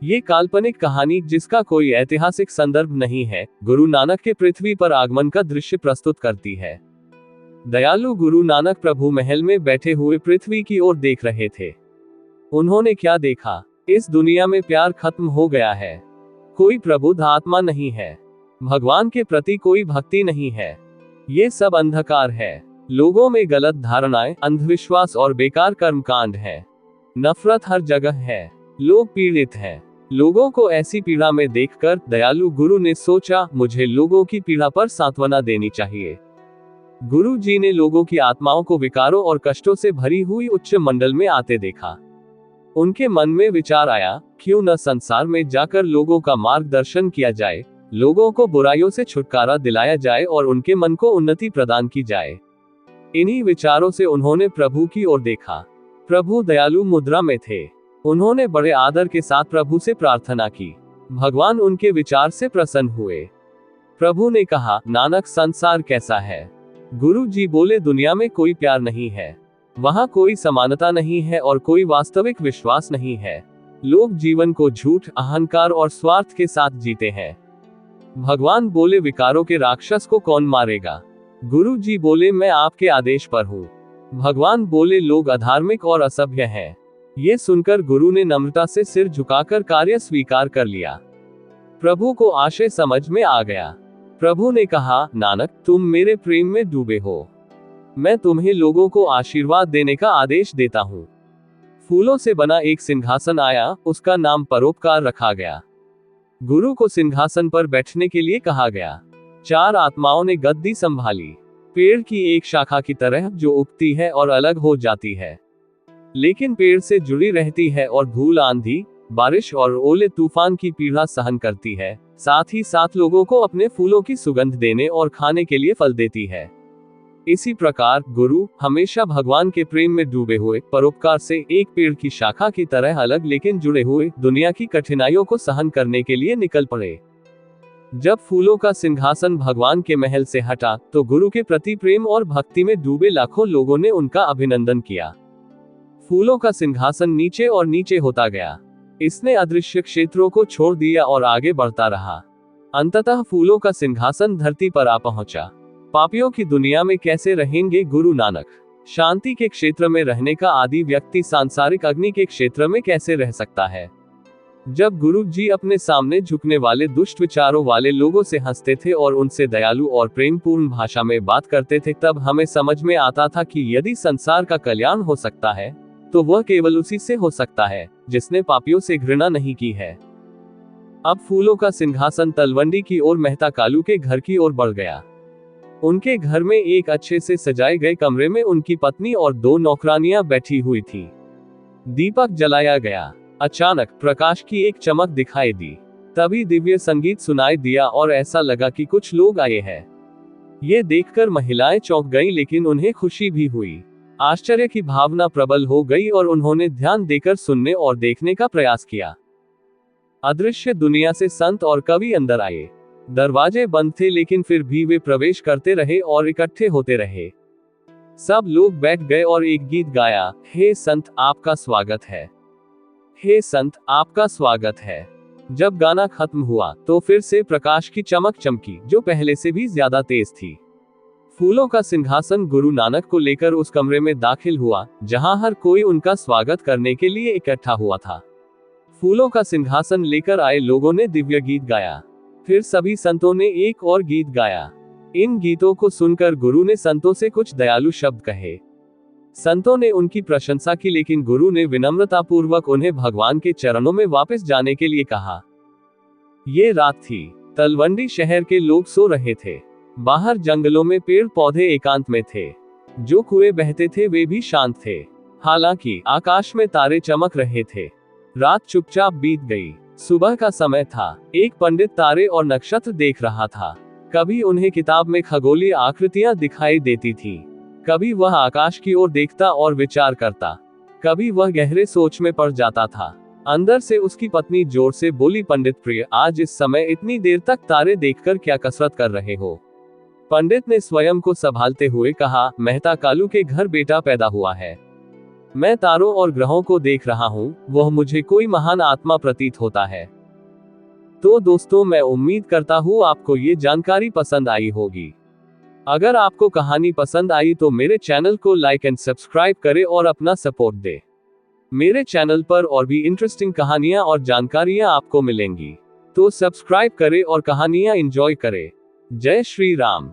ये काल्पनिक कहानी जिसका कोई ऐतिहासिक संदर्भ नहीं है, गुरु नानक के पृथ्वी पर आगमन का दृश्य प्रस्तुत करती है। दयालु गुरु नानक प्रभु महल में बैठे हुए पृथ्वी की ओर देख रहे थे। उन्होंने क्या देखा? इस दुनिया में प्यार खत्म हो गया है। कोई प्रबुद्ध आत्मा नहीं है। भगवान के प्रति कोई भक्ति नहीं है। ये सब अंधकार है। लोगों में गलत धारणाएं, अंधविश्वास और बेकार कर्मकांड है। नफरत हर जगह है। लोग पीड़ित हैं। लोगों को ऐसी पीड़ा में देखकर दयालु गुरु ने सोचा, मुझे लोगों की पीड़ा पर सांत्वना देनी चाहिए। गुरु जी ने लोगों की आत्माओं को विकारों और कष्टों से भरी हुई उच्च मंडल में आते देखा। उनके मन में विचार आया, क्यों न संसार में जाकर लोगों का मार्गदर्शन किया जाए, लोगों को बुराइयों से छुटकारा दिलाया जाए और उनके मन को उन्नति प्रदान की जाए। इन्हीं विचारों से उन्होंने प्रभु की ओर देखा। प्रभु दयालु मुद्रा में थे। उन्होंने बड़े आदर के साथ प्रभु से प्रार्थना की। भगवान उनके विचार से प्रसन्न हुए। प्रभु ने कहा, नानक, संसार कैसा है? गुरु जी बोले, दुनिया में कोई प्यार नहीं है। वहां कोई समानता नहीं है और कोई वास्तविक विश्वास नहीं है। लोग जीवन को झूठ, अहंकार और स्वार्थ के साथ जीते हैं। भगवान बोले, विकारों के राक्षस को कौन मारेगा? गुरु जी बोले, मैं आपके आदेश पर हूँ। भगवान बोले, लोग अधार्मिक और असभ्य हैं। ये सुनकर गुरु ने नम्रता से सिर झुकाकर कार्य स्वीकार कर लिया। प्रभु को आशय समझ में आ गया। प्रभु ने कहा, नानक, तुम मेरे प्रेम में डूबे हो। मैं तुम्हें लोगों को आशीर्वाद देने का आदेश देता हूँ। फूलों से बना एक सिंहासन आया, उसका नाम परोपकार रखा गया। गुरु को सिंहासन पर बैठने के लिए कहा गया। 4 आत्माओं ने गद्दी संभाली। पेड़ की एक शाखा की तरह जो उगती है और अलग हो जाती है, लेकिन पेड़ से जुड़ी रहती है और धूल, आंधी, बारिश और ओले तूफान की पीड़ा सहन करती है। साथ ही साथ लोगों को अपने फूलों की सुगंध देने और खाने के लिए फल देती है। इसी प्रकार गुरु हमेशा भगवान के प्रेम में डूबे हुए, परोपकार से एक पेड़ की शाखा की तरह अलग लेकिन जुड़े हुए, दुनिया की कठिनाइयों को सहन करने के लिए निकल पड़े। जब फूलों का सिंहासन भगवान के महल से हटा तो गुरु के प्रति प्रेम और भक्ति में डूबे लाखों लोगों ने उनका अभिनंदन किया। फूलों का सिंहासन नीचे और नीचे होता गया। इसने अदृश्य क्षेत्रों को छोड़ दिया और आगे बढ़ता रहा। अंततः फूलों का सिंहासन धरती पर आ पहुंचा। पापियों की दुनिया में कैसे रहेंगे गुरु नानक? शांति के क्षेत्र में रहने का आदि व्यक्ति सांसारिक अग्नि के क्षेत्र में कैसे रह सकता है? जब गुरु जी अपने सामने झुकने वाले दुष्ट विचारों वाले लोगों से हंसते थे और उनसे दयालु और प्रेमपूर्ण भाषा में बात करते थे, तब हमें समझ में आता था कि यदि संसार का कल्याण हो सकता है तो वह केवल उसी से हो सकता है जिसने पापियों से घृणा नहीं की है। अब फूलों का सिंहासन तलवंडी की ओर मेहता कालू के घर की ओर बढ़ गया। उनके घर में एक अच्छे से सजाए गए कमरे में उनकी पत्नी और 2 नौकरानियां बैठी हुई थी। दीपक जलाया गया। अचानक प्रकाश की एक चमक दिखाई दी। तभी दिव्य संगीत सुनाई दिया और ऐसा लगा कि कुछ लोग आए हैं। ये देखकर महिलाएं चौंक गईं, लेकिन उन्हें खुशी भी हुई। आश्चर्य की भावना प्रबल हो गई और उन्होंने ध्यान देकर सुनने और देखने का प्रयास किया। अदृश्य दुनिया से संत और कवि अंदर आए। दरवाजे बंद थे, लेकिन फिर भी वे प्रवेश करते रहे और इकट्ठे होते रहे। सब लोग बैठ गए और एक गीत गाया, हे संत, आपका स्वागत है। हे संत, आपका स्वागत है। जब गाना खत्म हुआ तो फिर से प्रकाश की चमक चमकी, जो पहले से भी ज्यादा तेज थी। फूलों का सिंहासन गुरु नानक को लेकर उस कमरे में दाखिल हुआ जहां हर कोई उनका स्वागत करने के लिए इकट्ठा हुआ था। फूलों का सिंहासन लेकर आए लोगों ने दिव्य गीत गाया। फिर सभी संतों ने एक और गीत गाया। इन गीतों को सुनकर गुरु ने संतों से कुछ दयालु शब्द कहे। संतों ने उनकी प्रशंसा की, लेकिन गुरु ने विनम्रतापूर्वक उन्हें भगवान के चरणों में वापस जाने के लिए कहा। ये रात थी। तलवंडी शहर के लोग सो रहे थे। बाहर जंगलों में पेड़ पौधे एकांत में थे। जो कुएं बहते थे वे भी शांत थे। हालांकि आकाश में तारे चमक रहे थे। रात चुपचाप बीत गई। सुबह का समय था। एक पंडित तारे और नक्षत्र देख रहा था। कभी उन्हें किताब में खगोलीय आकृतियां दिखाई देती थीं। कभी वह आकाश की ओर देखता और विचार करता। कभी वह गहरे सोच में पड़ जाता था। अंदर से उसकी पत्नी जोर से बोली, पंडित प्रिय, आज इस समय इतनी देर तक तारे देखकर क्या कसरत कर रहे हो? पंडित ने स्वयं को संभालते हुए कहा, मेहता कालू के घर बेटा पैदा हुआ है। मैं तारों और ग्रहों को देख रहा हूँ, वह मुझे कोई महान आत्मा प्रतीत होता है। तो दोस्तों, मैं उम्मीद करता हूँ आपको ये जानकारी पसंद आई होगी। अगर आपको कहानी पसंद आई तो मेरे चैनल को लाइक एंड सब्सक्राइब करें और अपना सपोर्ट दें। मेरे चैनल पर और भी इंटरेस्टिंग कहानियां और जानकारियां आपको मिलेंगी। तो सब्सक्राइब करें और कहानियां एंजॉय करें। जय श्री राम।